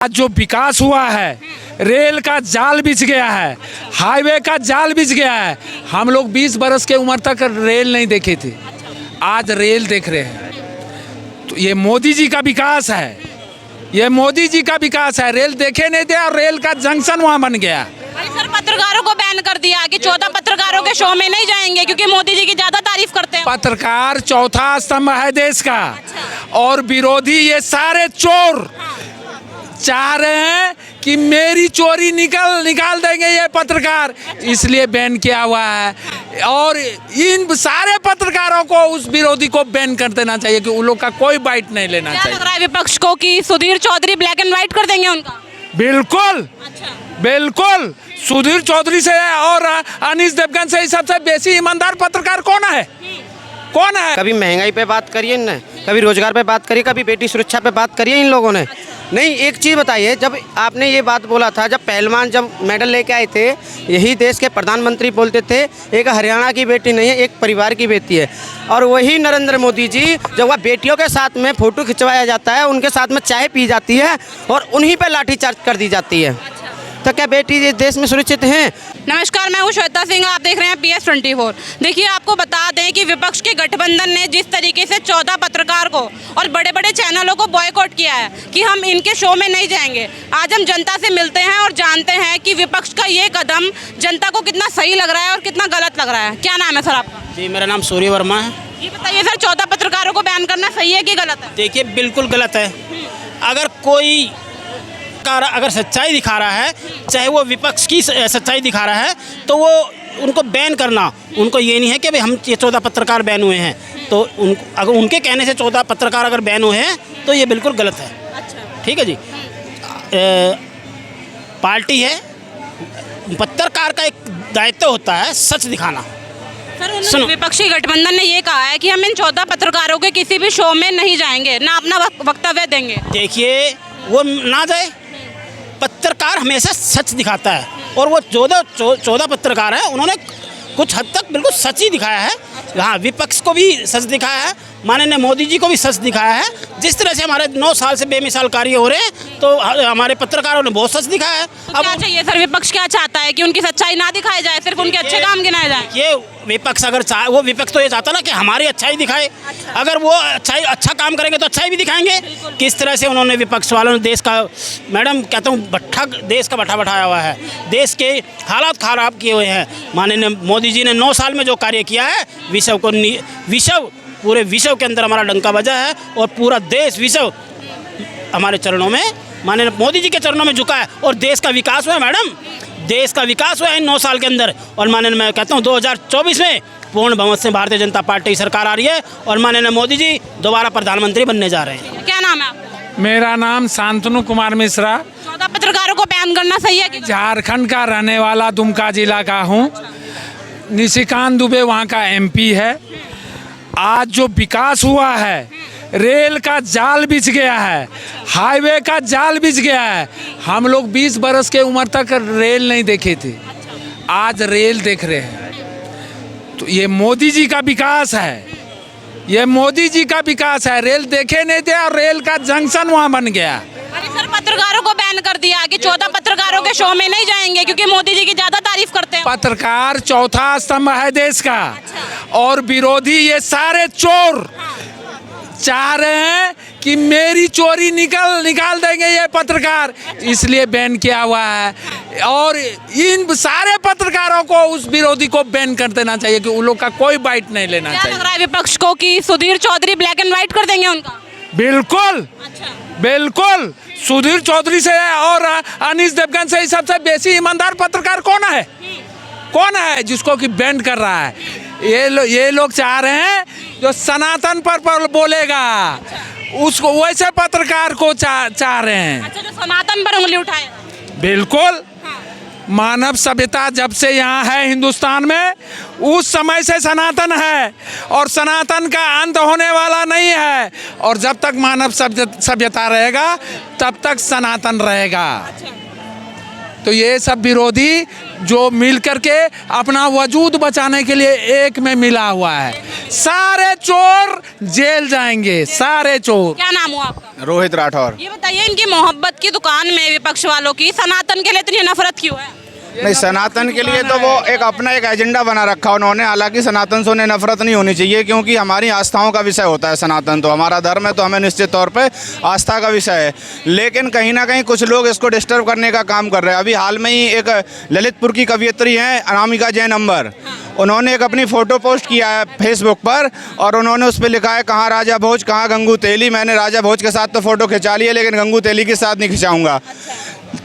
आज जो विकास हुआ है, रेल का जाल बिछ गया है, हाईवे का जाल बिछ गया है। हम लोग 20 बरस के उम्र तक रेल नहीं देखे थे, आज रेल देख रहे हैं। तो ये मोदी जी का विकास है, ये मोदी जी का विकास है। रेल देखे नहीं थे और रेल का जंक्शन वहाँ बन गया। सर, पत्रकारों को बैन कर दिया कि 14 पत्रकारों के शो में नहीं जाएंगे क्योंकि मोदी जी की ज्यादा तारीफ करते हैं। पत्रकार चौथा स्तंभ है देश का। और विरोधी ये सारे चोर चाह रहे हैं कि मेरी चोरी निकाल देंगे ये पत्रकार, इसलिए बैन किया हुआ है। और इन सारे पत्रकारों को, उस विरोधी को बैन कर देना चाहिए कि उन लोग का कोई बाइट नहीं लेना क्या चाहिए। लग रहा है विपक्ष को कि Sudhir Chaudhary black and white कर देंगे उनका? बिल्कुल बिल्कुल। सुधीर चौधरी से और अनीश देवगन से सबसे बेसी ईमानदार पत्रकार कौन है? कौन है? कभी महंगाई पे बात करिए न, कभी रोजगार पे बात करिए, कभी बेटी सुरक्षा पे बात करिए इन लोगों ने। नहीं, एक चीज़ बताइए, जब आपने ये बात बोला था, जब पहलवान जब मेडल लेके आए थे, यही देश के प्रधानमंत्री बोलते थे एक हरियाणा की बेटी नहीं है, एक परिवार की बेटी है। और वही नरेंद्र मोदी जी, जब वह बेटियों के साथ में फ़ोटो खिंचवाया जाता है, उनके साथ में चाय पी जाती है और उन्हीं पर लाठीचार्ज कर दी जाती है। तो क्या बेटी इस देश में सुरक्षित हैं? नमस्कार, मैं हूं श्वेता सिंह, आप देख रहे हैं PS24। देखिए, आपको बता दें कि विपक्ष के गठबंधन ने जिस तरीके से 14 पत्रकार को और बड़े बड़े चैनलों को बॉयकॉट किया है कि हम इनके शो में नहीं जाएंगे। आज हम जनता से मिलते हैं और जानते हैं कि विपक्ष का ये कदम जनता को कितना सही लग रहा है और कितना गलत लग रहा है। क्या नाम है सर आपका? जी, मेरा नाम सूर्य वर्मा है। ये बताइए सर, 14 पत्रकारों को बैन करना सही है कि गलत है? देखिए, बिल्कुल गलत है। अगर कोई अगर सच्चाई दिखा रहा है, चाहे वो विपक्ष की सच्चाई दिखा रहा है, तो वो उनको बैन करना, उनको ये नहीं है कि भाई हम ये 14 पत्रकार बैन हुए हैं, तो अगर उनके कहने से 14 पत्रकार अगर बैन हुए हैं तो ये बिल्कुल गलत है। अच्छा, ठीक है जी। पार्टी है, पत्रकार का एक दायित्व होता है सच दिखाना। सर, विपक्षी गठबंधन ने ये कहा है कि हम इन 14 पत्रकारों के किसी भी शो में नहीं जाएंगे, ना अपना वक्तव्य देंगे। देखिए, वो ना जाए, पत्रकार हमेशा सच दिखाता है और वो 14 पत्रकार हैं, उन्होंने कुछ हद तक बिल्कुल सच ही दिखाया है। हाँ, विपक्ष को भी सच दिखाया है, माननीय मोदी जी को भी सच दिखाया है। जिस तरह से हमारे 9 साल से बेमिसाल कार्य हो रहे हैं, तो हमारे पत्रकारों ने बहुत सच दिखाया है। अब क्या चाहिए सर? विपक्ष क्या चाहता है कि उनकी सच्चाई ना दिखाई जाए, सिर्फ उनके अच्छे काम गिनाए जाए? ये विपक्ष अगर वो विपक्ष तो ये चाहता ना कि हमारी अच्छाई दिखाए। अगर वो अच्छा काम करेंगे तो अच्छाई भी दिखाएंगे। किस तरह से उन्होंने विपक्ष वालों ने देश का, मैडम कहता हूँ, देश का भट्ठा बैठाया हुआ है, देश के हालात खराब किए हुए हैं। माननीय मोदी जी ने 9 साल में जो कार्य किया है, पूरे विश्व के अंदर हमारा डंका बजा है और पूरा देश विश्व हमारे चरणों में, माननीय मोदी जी के चरणों में झुका है और देश का विकास हुआ है। मैडम, देश का विकास हुआ है इन 9 साल के अंदर। और माननीय, मैं कहता हूँ 2024 में पूर्ण बहुमत से भारतीय जनता पार्टी सरकार आ रही है और माननीय मोदी जी दोबारा प्रधानमंत्री बनने जा रहे हैं। क्या नाम है आपका? मेरा नाम शांतनु कुमार मिश्रा। 14 पत्रकारों को बैन करना सही है कि? झारखंड का रहने वाला, दुमका जिला का हूँ। निशिकांत दुबे वहाँ का MP है। आज जो विकास हुआ है, रेल का जाल बिछ गया है, हाईवे का जाल बिछ गया है। हम लोग 20 बरस के उम्र तक रेल नहीं देखे थे, आज रेल देख रहे हैं। तो ये मोदी जी का विकास है, ये मोदी जी का विकास है। रेल देखे नहीं थे और रेल का जंक्शन वहाँ बन गया। अरे सर, पत्रकारों को बैन कर दिया कि 14 पत्रकारों के शो में नहीं जाएंगे क्योंकि मोदी जी की ज्यादा तारीफ करते हैं। पत्रकार चौथा स्तंभ है देश का। और विरोधी ये सारे चोर चाह रहे हैं कि मेरी चोरी निकाल देंगे ये पत्रकार, इसलिए बैन किया हुआ है। और इन सारे पत्रकारों को, उस विरोधी को बैन कर देना चाहिए कि उन लोग का कोई बाइट नहीं लेना क्या चाहिए। लग रहा है विपक्ष को कि Sudhir Chaudhary black and white कर देंगे उनका? बिल्कुल बिल्कुल। सुधीर चौधरी से और अनीश देवगन से सबसे बेसी ईमानदार पत्रकार कौन है? कौन है जिसको कि बैन कर रहा है? ये लोग चाह रहे हैं जो सनातन पर बोलेगा, उसको वैसे पत्रकार को चाह रहे हैं। अच्छा, जो सनातन पर उंगली उठाए। बिल्कुल। मानव सभ्यता जब से यहाँ है हिंदुस्तान में, उस समय से सनातन है और सनातन का अंत होने वाला नहीं है। और जब तक मानव सभ्यता रहेगा तब तक सनातन रहेगा। तो ये सब विरोधी जो मिल करके अपना वजूद बचाने के लिए एक में मिला हुआ है। सारे चोर जेल जाएंगे, सारे चोर। क्या नाम हुआ आपका? रोहित राठौर। ये बताइए, इनकी मोहब्बत की दुकान में विपक्ष वालों की सनातन के लिए इतनी नफरत क्यों है? नहीं, सनातन के लिए तो वो एक अपना एक एजेंडा बना रखा उन्होंने। हालांकि सनातन से उन्हें नफरत नहीं होनी चाहिए, क्योंकि हमारी आस्थाओं का विषय होता है सनातन, तो हमारा धर्म है, तो हमें निश्चित तौर पे आस्था का विषय है। लेकिन कहीं ना कहीं कुछ लोग इसको डिस्टर्ब करने का काम कर रहे हैं। अभी हाल में ही एक ललितपुर की कवयित्री हैं अनामिका जैन अंबर, उन्होंने एक अपनी फ़ोटो पोस्ट किया है फेसबुक पर, और उन्होंने उस पर लिखा है कहाँ राजा भोज कहाँ गंगू तेली। मैंने राजा भोज के साथ तो फ़ोटो खिंचा ली है, लेकिन गंगू तेली के साथ नहीं खिंचाऊंगा।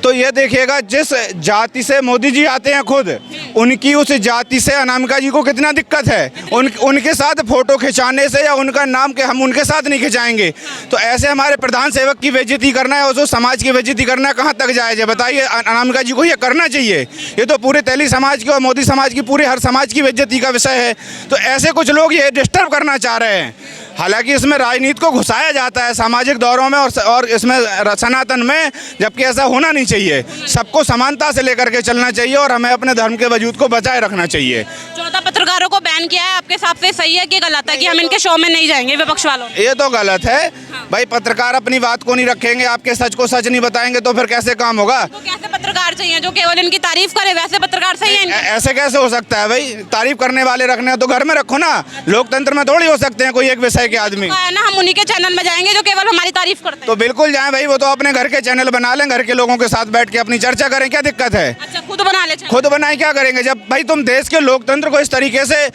तो ये देखिएगा, जिस जाति से मोदी जी आते हैं खुद, उनकी उस जाति से अनामिका जी को कितना दिक्कत है। उनके साथ फ़ोटो खिंचाने से या उनका नाम के हम उनके साथ नहीं खिंचाएंगे। तो ऐसे हमारे प्रधान सेवक की बेइज्जती करना है, उस समाज की बेइज्जती करना है, कहाँ तक जायज़ है बताइए। अनामिका जी को ये करना चाहिए। ये तो पूरे तेली समाज की और मोदी समाज की, पूरे हर समाज की बेइज्जती का विषय है। तो ऐसे कुछ लोग ये डिस्टर्ब करना चाह रहे हैं। हालांकि इसमें राजनीति को घुसाया जाता है सामाजिक दौरों में और इसमें सनातन में, जबकि ऐसा होना नहीं चाहिए। सबको समानता से लेकर के चलना चाहिए और हमें अपने धर्म के वजूद को बचाए रखना चाहिए। 14 पत्रकारों को बैन किया है, आपके हिसाब से सही है कि गलत है कि हम इनके शो में नहीं जाएंगे विपक्ष वालों? ये तो गलत है भाई। पत्रकार अपनी बात को नहीं रखेंगे, आपके सच को सच नहीं बताएंगे, तो फिर कैसे काम होगा? तो कैसे पत्रकार चाहिए जो केवल इनकी तारीफ करे? वैसे पत्रकार सही है? ऐसे कैसे हो सकता है भाई? तारीफ करने वाले रखने हैं तो घर में रखो ना। लोकतंत्र में थोड़ी हो सकते हैं कोई एक विषय के आदमी। ना हम उन्हीं के चैनल में जाएंगे जो केवल हमारी तारीफ करते हैं। तो बिल्कुल जाएं भाई, वो तो अपने घर के चैनल बना लें, घर के लोगों के साथ बैठ के अपनी चर्चा करें, क्या दिक्कत है? अच्छा, खुद बना ले। खुद बनाए क्या करेंगे? जब भाई तुम देश के लोकतंत्र को इस तरीके से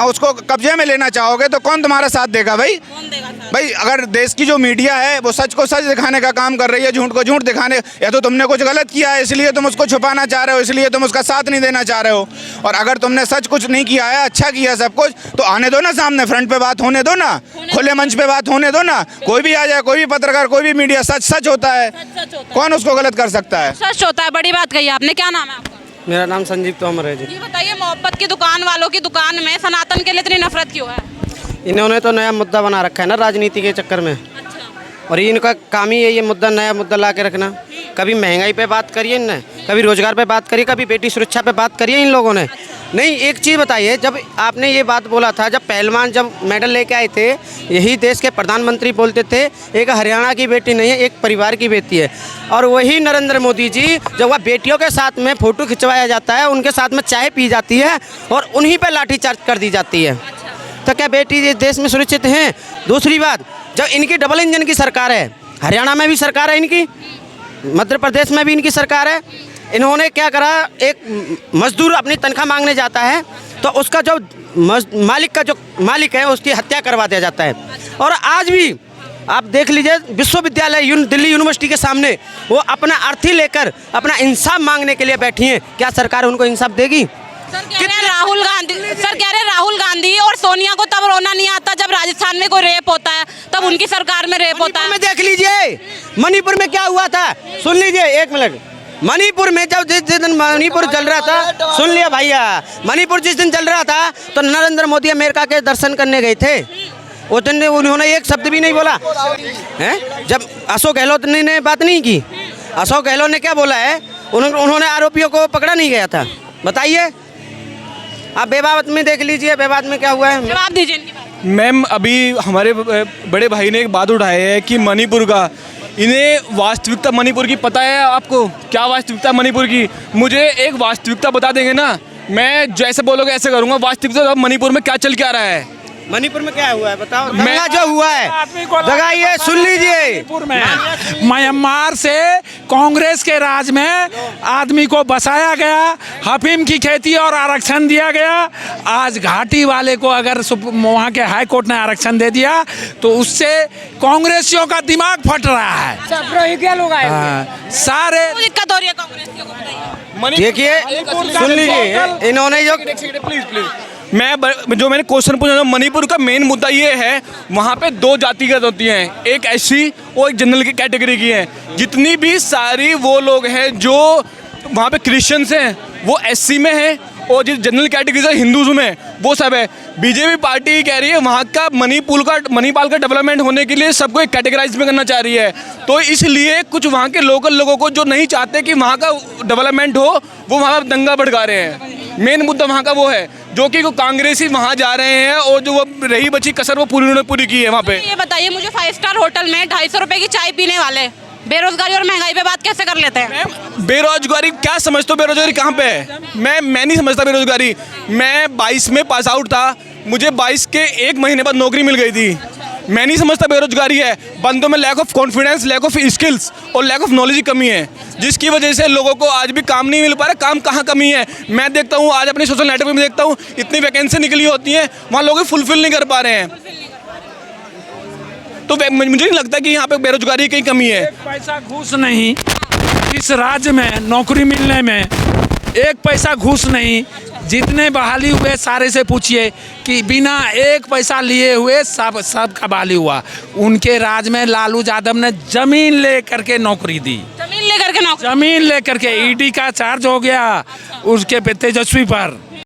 उसको कब्जे में लेना चाहोगे तो कौन तुम्हारा साथ देगा भाई? कौन देगा साथ? भाई अगर देश की जो मीडिया है वो सच को सच दिखाने का काम कर रही है, झूठ को झूठ दिखाने, या तो तुमने कुछ गलत किया है इसलिए तुम उसको छुपाना चाह रहे हो, इसलिए तुम उसका साथ नहीं देना चाह रहे हो। और अगर तुमने सच कुछ नहीं किया है, अच्छा किया सब कुछ, तो आने दो ना सामने, फ्रंट पे बात होने दो ना, खुले मंच पे बात होने दो ना। कोई भी आ जाए, कोई भी पत्रकार, कोई भी मीडिया, सच सच होता है, कौन उसको गलत कर सकता है? सच होता है। बड़ी बात कही आपने। क्या नाम है आपका? मेरा नाम संजीव तोमर है जी। ये बताइए, मोहब्बत की दुकान वालों की दुकान में सनातन के लिए इतनी नफरत क्यों है? इन्होंने तो नया मुद्दा बना रखा है ना राजनीति के चक्कर में, और ये इनका काम ही है ये मुद्दा, नया मुद्दा ला के रखना। कभी महंगाई पे बात करिए इनने, कभी रोजगार पे बात करिए, कभी बेटी सुरक्षा पे बात करिए इन लोगों ने। नहीं, एक चीज़ बताइए, जब आपने ये बात बोला था, जब पहलवान जब मेडल लेके आए थे, यही देश के प्रधानमंत्री बोलते थे एक हरियाणा की बेटी नहीं है, एक परिवार की बेटी है। और वही नरेंद्र मोदी जी, जब वह बेटियों के साथ में फ़ोटो खिंचवाया जाता है, उनके साथ में चाय पी जाती है और उन्हीं पर लाठीचार्ज कर दी जाती है। तो क्या बेटी इस देश में सुरक्षित हैं? दूसरी बात, जब इनकी डबल इंजन की सरकार है, हरियाणा में भी सरकार है इनकी, मध्य प्रदेश में भी इनकी सरकार है, इन्होंने क्या करा, एक मजदूर अपनी तनख्वाह मांगने जाता है तो उसका जो मालिक है उसकी हत्या करवा दिया जाता है। और आज भी आप देख लीजिए, विश्वविद्यालय दिल्ली यूनिवर्सिटी के सामने वो अपना अर्थी लेकर अपना इंसाफ मांगने के लिए बैठी हैं। क्या सरकार उनको इंसाफ देगी? सर कह रहे राहुल गांधी और सोनिया को तब रोना नहीं आता जब राजस्थान में कोई रेप होता है, तब उनकी सरकार में रेप होता है। देख लीजिए मणिपुर में क्या हुआ था, सुन लीजिए एक मिनट। मणिपुर में जब जिस दिन मणिपुर चल रहा था, सुन लिया भैया, मणिपुर जिस दिन चल रहा था तो नरेंद्र मोदी अमेरिका के दर्शन करने गए थे। उस दिन उन्होंने एक शब्द भी नहीं बोला है। जब अशोक गहलोत ने बात नहीं की, अशोक गहलोत ने क्या बोला है, उन्होंने आरोपियों को पकड़ा नहीं गया था। बताइए आप बेबावत में देख लीजिए, बेबावत में क्या हुआ है, जवाब दीजिए इनकी बात। मैम, अभी हमारे बड़े भाई ने एक बात उठाई है कि मणिपुर का, इन्हें वास्तविकता मणिपुर की पता है आपको? क्या वास्तविकता मणिपुर की? मुझे एक वास्तविकता बता देंगे ना, मैं जैसे बोलोगे ऐसे करूँगा। वास्तविकता मणिपुर में क्या चल के आ रहा है? मणिपुर में क्या हुआ है बताओ। दंगा जो हुआ है जगाइए, सुन लीजिए। म्यांमार से कांग्रेस के राज में आदमी को बसाया गया, अफीम की खेती और आरक्षण दिया गया। आज घाटी वाले को अगर वहाँ के हाई कोर्ट ने आरक्षण दे दिया तो उससे कांग्रेसियों का दिमाग फट रहा है। सारे दिक्कत हो रही है कांग्रेसियों को, बताइए। देखिए सुन लीजिए, इन्होंने जो प्लीज जो मैंने क्वेश्चन पूछा, मणिपुर का मेन मुद्दा ये है, वहाँ पे दो जातिगत होती हैं, एक एससी और एक जनरल की कैटेगरी की है। जितनी भी सारी वो लोग हैं जो वहाँ पे क्रिश्चियंस हैं वो एससी में हैं और जिस जनरल कैटेगरी है हिंदूज में वो सब है। बीजेपी पार्टी कह रही है वहाँ का मणिपाल का डेवलपमेंट होने के लिए सबको एक कैटेगराइज में करना चाह रही है। तो इसलिए कुछ वहाँ के लोकल लोगों को जो नहीं चाहते कि वहाँ का डेवलपमेंट हो वो वहाँ पर दंगा भड़का रहे हैं। मेन मुद्दा वहाँ का वो है, जो कि कांग्रेसी वहाँ जा रहे हैं और जो वो रही बची कसर वो पूरी की है वहाँ पे। ये बताइए मुझे 5 स्टार होटल में 250 रुपए की चाय पीने वाले बेरोजगारी और महंगाई पे बात कैसे कर लेते हैं? मैम बेरोजगारी क्या समझते हो? बेरोजगारी कहाँ पे है? मैं नहीं समझता बेरोजगारी। मैं 22 में पास आउट था, मुझे 22 के 1 महीने बाद नौकरी मिल गई थी। मैं नहीं समझता बेरोजगारी है। बंदों में lack of confidence, lack of skills और लैक ऑफ नॉलेज की कमी है, जिसकी वजह से लोगों को आज भी काम नहीं मिल पा रहा। काम कहाँ कमी है? मैं देखता हूँ आज अपने सोशल नेटवर्क में देखता हूँ इतनी वैकेंसी निकली होती हैं, वहाँ लोग फुलफिल नहीं कर पा रहे हैं। तो मुझे नहीं लगता कि यहाँ पे बेरोजगारी की कमी है। एक पैसा घूस नहीं इस राज्य में नौकरी मिलने में, एक पैसा घूस नहीं। जितने बहाली हुए सारे से पूछिए कि बिना एक पैसा लिए हुए सब का बहाली हुआ। उनके राज में लालू यादव ने जमीन ले करके नौकरी दी, जमीन लेकर के नौकरी, जमीन ले करके। ईडी का चार्ज हो गया उसके पे तेजस्वी पर।